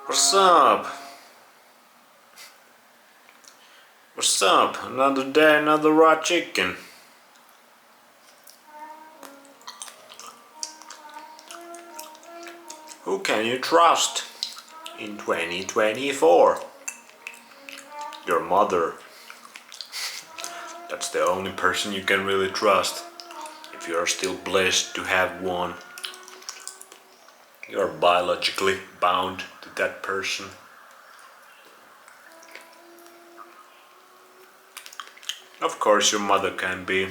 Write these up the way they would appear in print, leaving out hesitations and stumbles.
What's up? What's up? Another day, another raw chicken. Who can you trust in 2024? Your mother. That's the only person you can really trust. If you are still blessed to have one, you are biologically bound to that person. Of course, your mother can be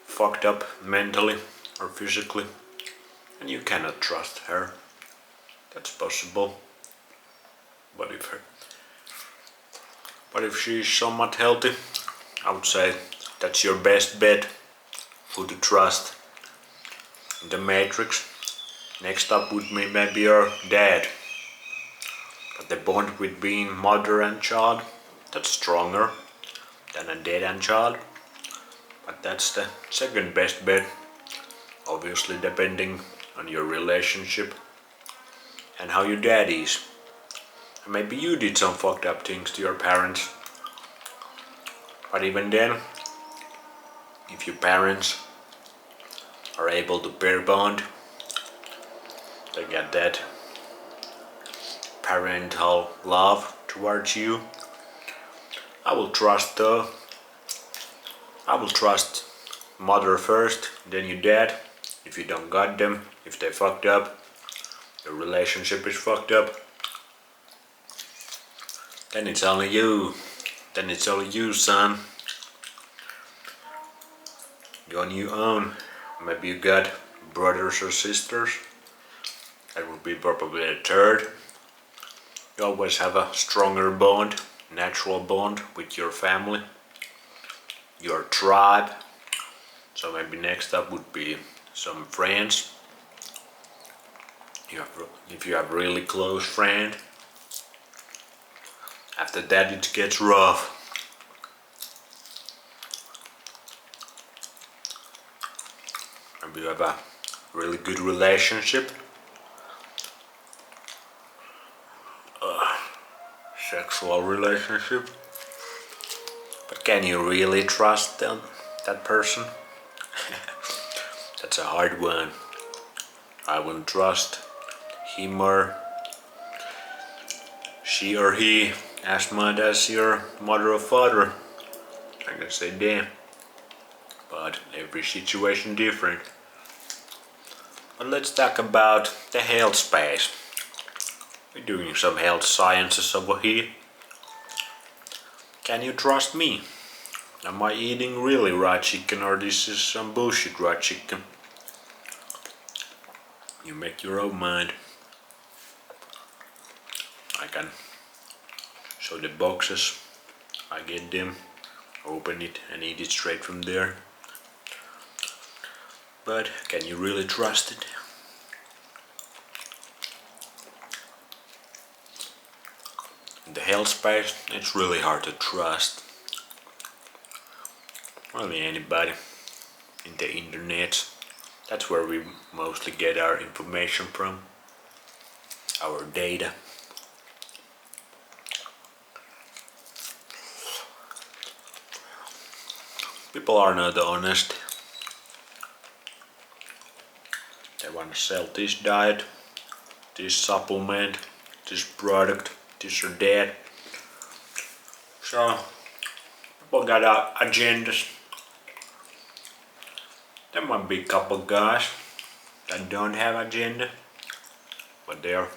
fucked up mentally or physically, and you cannot trust her. That's possible. But if she's somewhat healthy, I would say that's your best bet. Who to trust in the Matrix. Next up would be maybe your dad. But the bond between mother and child, that's stronger than a dad and child. But that's the second best bet. Obviously depending on your relationship and how your dad is. And maybe you did some fucked up things to your parents. But even then, if your parents are able to pair bond, they get that parental love towards you. I will trust mother first, then your dad. If you don't got them, if they fucked up, your relationship is fucked up, then it's only you. Then it's only you, son. You're on your own. Maybe you got brothers or sisters. That would be probably a third. You always have a stronger bond, natural bond with your family, your tribe. So maybe next up would be some friends. If you have a really close friend. After that it gets rough. Maybe you have a really good relationship. Sexual relationship. But can you really trust that person? That's a hard one. I wouldn't trust him or she or he as much as your mother or father. I can say damn. But every situation different. But let's talk about the health space. We're doing some health sciences over here. Can you trust me? Am I eating really raw chicken or this is some bullshit raw chicken? You make your own mind. I can show the boxes. I get them, open it and eat it straight from there. But can you really trust it? In the health space, it's really hard to trust. Really anybody in the internet. That's where we mostly get our information from. Our data. People are not honest. They want to sell this diet, this supplement, this product, this or that. So, people got agendas. There might be a couple guys that don't have agenda, but they're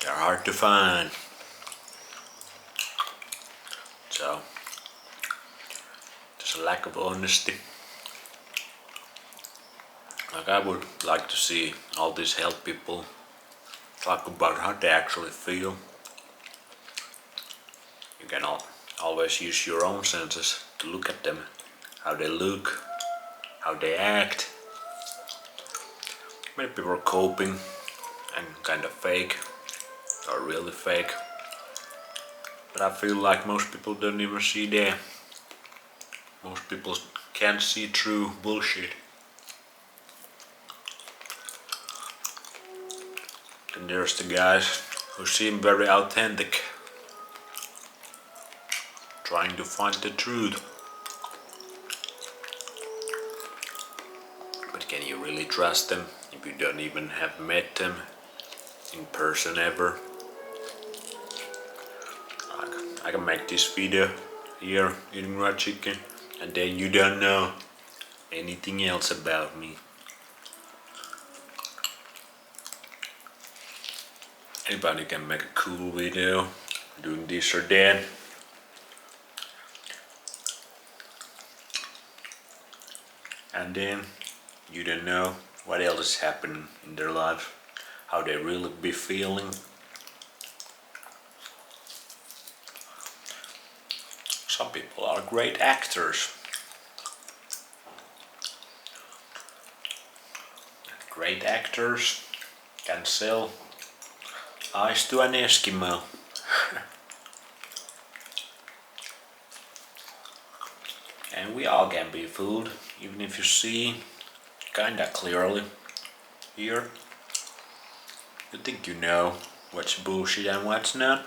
hard to find. So, there's a lack of honesty. Like I would like to see all these health people talk about how they actually feel. You can always use your own senses to look at them, how they look, how they act. Maybe people are coping and kind of fake, or really fake. But I feel like most people don't even see that. Most people can't see through bullshit. Then there's the guys who seem very authentic, trying to find the truth. But can you really trust them if you don't even have met them in person ever? I can make this video here eating raw chicken and then you don't know anything else about me. Anybody can make a cool video doing this or that. And then you don't know what else is happening in their life, how they really be feeling. Some people are great actors. Great actors can sell ice to an Eskimo. And we all can be fooled, even if you see kinda clearly here. You think you know what's bullshit and what's not.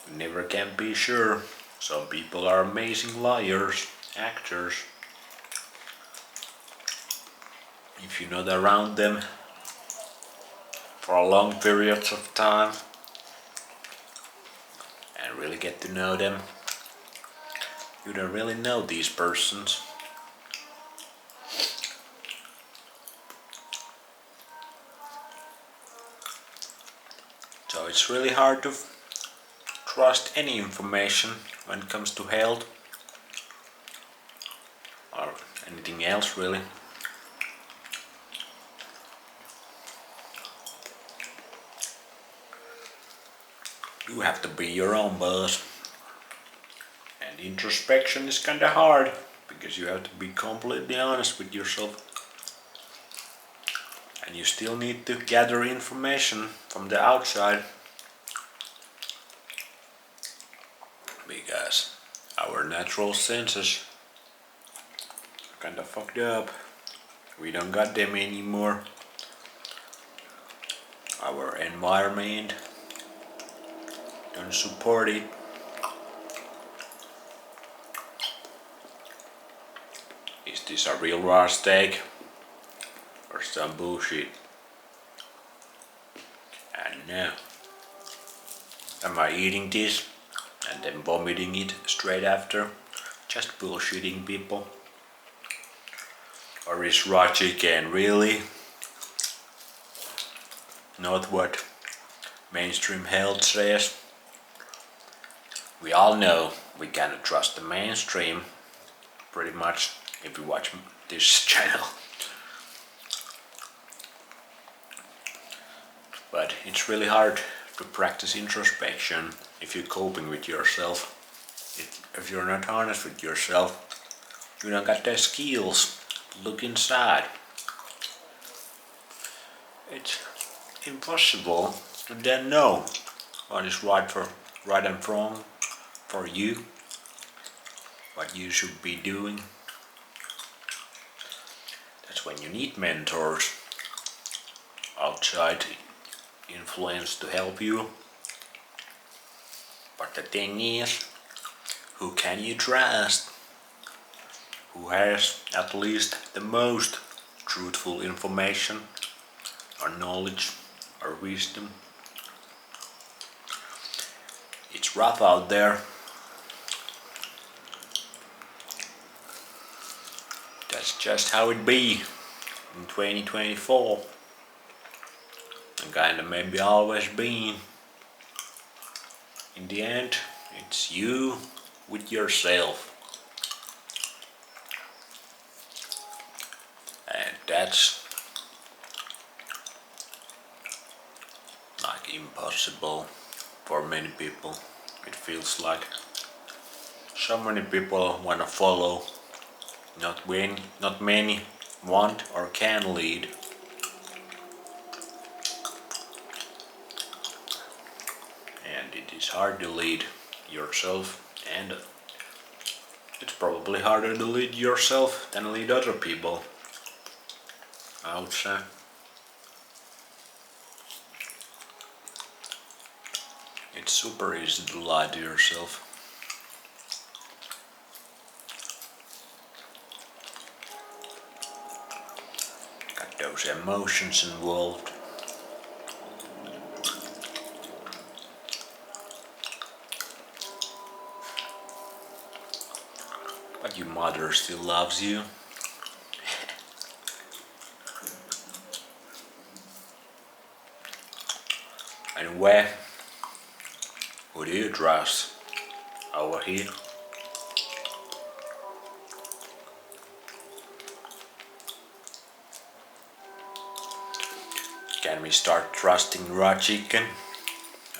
You never can be sure. Some people are amazing liars, actors. If you're not around them for long periods of time and really get to know them, you don't really know these persons. So it's really hard to trust any information when it comes to health or anything else really. You have to be your own boss. And introspection is kinda hard because you have to be completely honest with yourself. And you still need to gather information from the outside. Because our natural senses are kinda fucked up. We don't got them anymore. Our environment don't support it. Is this a real raw steak or some bullshit? And no. Am I eating this and then vomiting it straight after? Just bullshitting people? Or is raw chicken really not what mainstream health says? We all know we cannot trust the mainstream pretty much if you watch this channel. But it's really hard to practice introspection if you're coping with yourself. If you're not honest with yourself, you don't got the skills to look inside. It's impossible to then know what is right and wrong for you, what you should be doing. That's when you need mentors, outside influence to help you. But the thing is, who can you trust? Who has at least the most truthful information or knowledge or wisdom? It's rough out there. That's just how it be in 2024. And kinda maybe always been. In the end, it's you with yourself. And that's like impossible for many people. It feels like so many people wanna follow, not many want or can lead. And it is hard to lead yourself, and it's probably harder to lead yourself than lead other people, I would say. It's super easy to lie to yourself. Got those emotions involved. But your mother still loves you. Anyway, who do you trust over here? Can we start trusting raw chicken?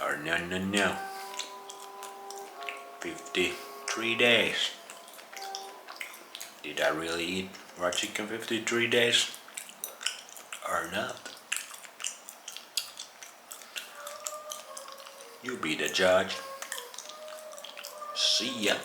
Or no. 53 days. Did I really eat raw chicken 53 days? Or not? You be the judge. See ya.